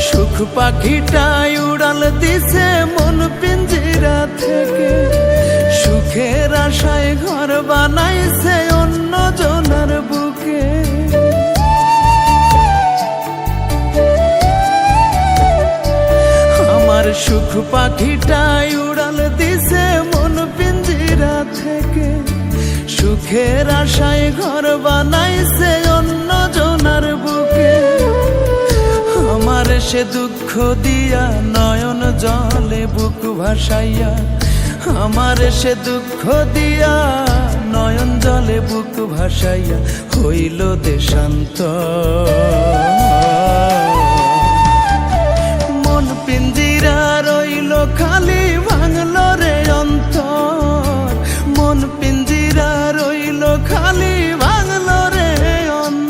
সুখ পাখিটাই উড়াল দিছে মন পিঞ্জিরা থেকে, সুখের আশায় ঘর বানাইছে অন্য জনার বুকে। আমার সুখ পাখিটাই উড়াল দিছে মন পিঞ্জিরা থেকে, সুখের আশায় ঘর বানাইছে অন্য জনার বুকে। আমার সে দুঃখ দিয়া নয়ন জলে বুক ভাসাইয়া, আমার সে দুঃখ দিয়া নয়ন জলে বুক ভাসাইয়া হইল দেশান্তর। মন পিঞ্জিরা রইল খালি ভাঙল রে অন্তর, মন পিঞ্জিরা রইল খালি ভাঙল রে অন্তর।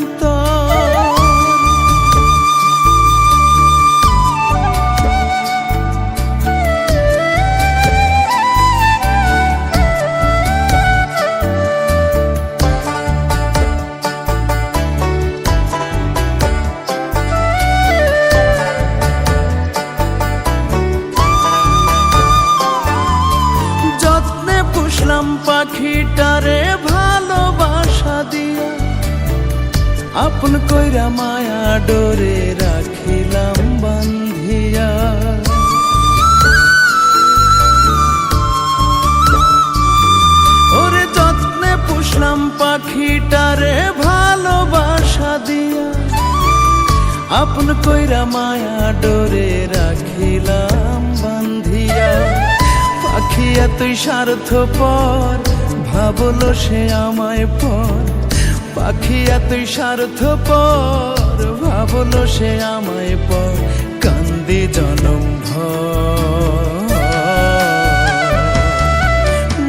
পাখিটারে ভালোবাসা দিয়া আপন কইরা মায়া ডোরে রাখিলাম বান্ধিয়া। ওরে যত্নে পুষলাম পাখিটারে ভালোবাসা দিয়া, আপন কইরা মায়া ডোরে রাখিলাম বান্ধিয়া। পাখি এতই স্বার্থপর ভাবলো সে আমায় পর, পাখি এতই স্বার্থপর ভাবলো সে আমায় পর, কান্দি জনম ভর।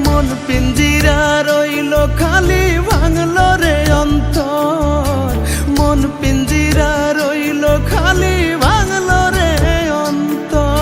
মন পিঞ্জিরা রইল খালি ভাঙল রে অন্তর, মন পিঞ্জিরা রইল খালি ভাঙল রে অন্তর।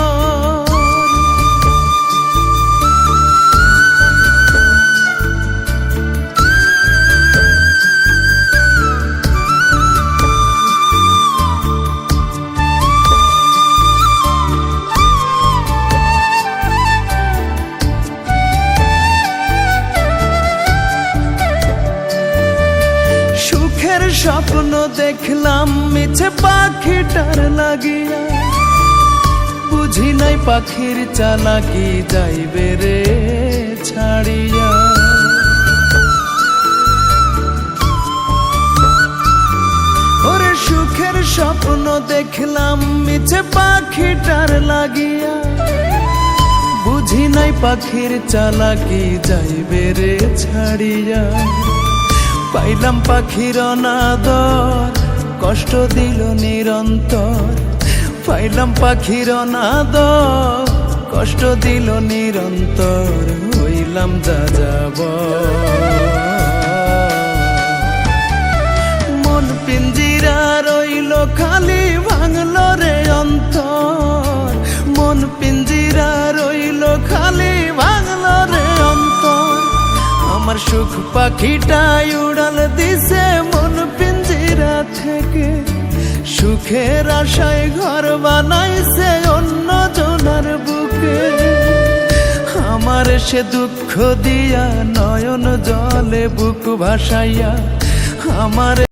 স্বপ্ন দেখলাম মিছে পাখিটার লাগিয়া, বুঝি নাই পাখির চালাকি যাইবে রে ছাড়িয়া। ওরে সুখের স্বপ্ন দেখলাম মিছে পাখিটার লাগিয়া, বুঝি নাই পাখির চালাকি যাইবে রে ছাড়িয়া। পাইলাম পাখির অনাদর কষ্ট দিল নিরন্তর, পাইলাম পাখির অনাদর কষ্ট দিল নিরন্তর, হইলাম যাযাবর। মন পিঞ্জিরা রইল খালি ভাঙল রে অন্তর, মন পিঞ্জিরা রইল খালি ভাঙল রে অন্তর। আমার সুখ পাখিটাই উড়াল দিছে মন পিঞ্জিরা থেকে, সুখের আশায় ঘর বানাইছে অন্য জনার বুকে। আমার সে দুঃখ দিয়া নয়ন জলে বুক ভাসাইয়া, আমার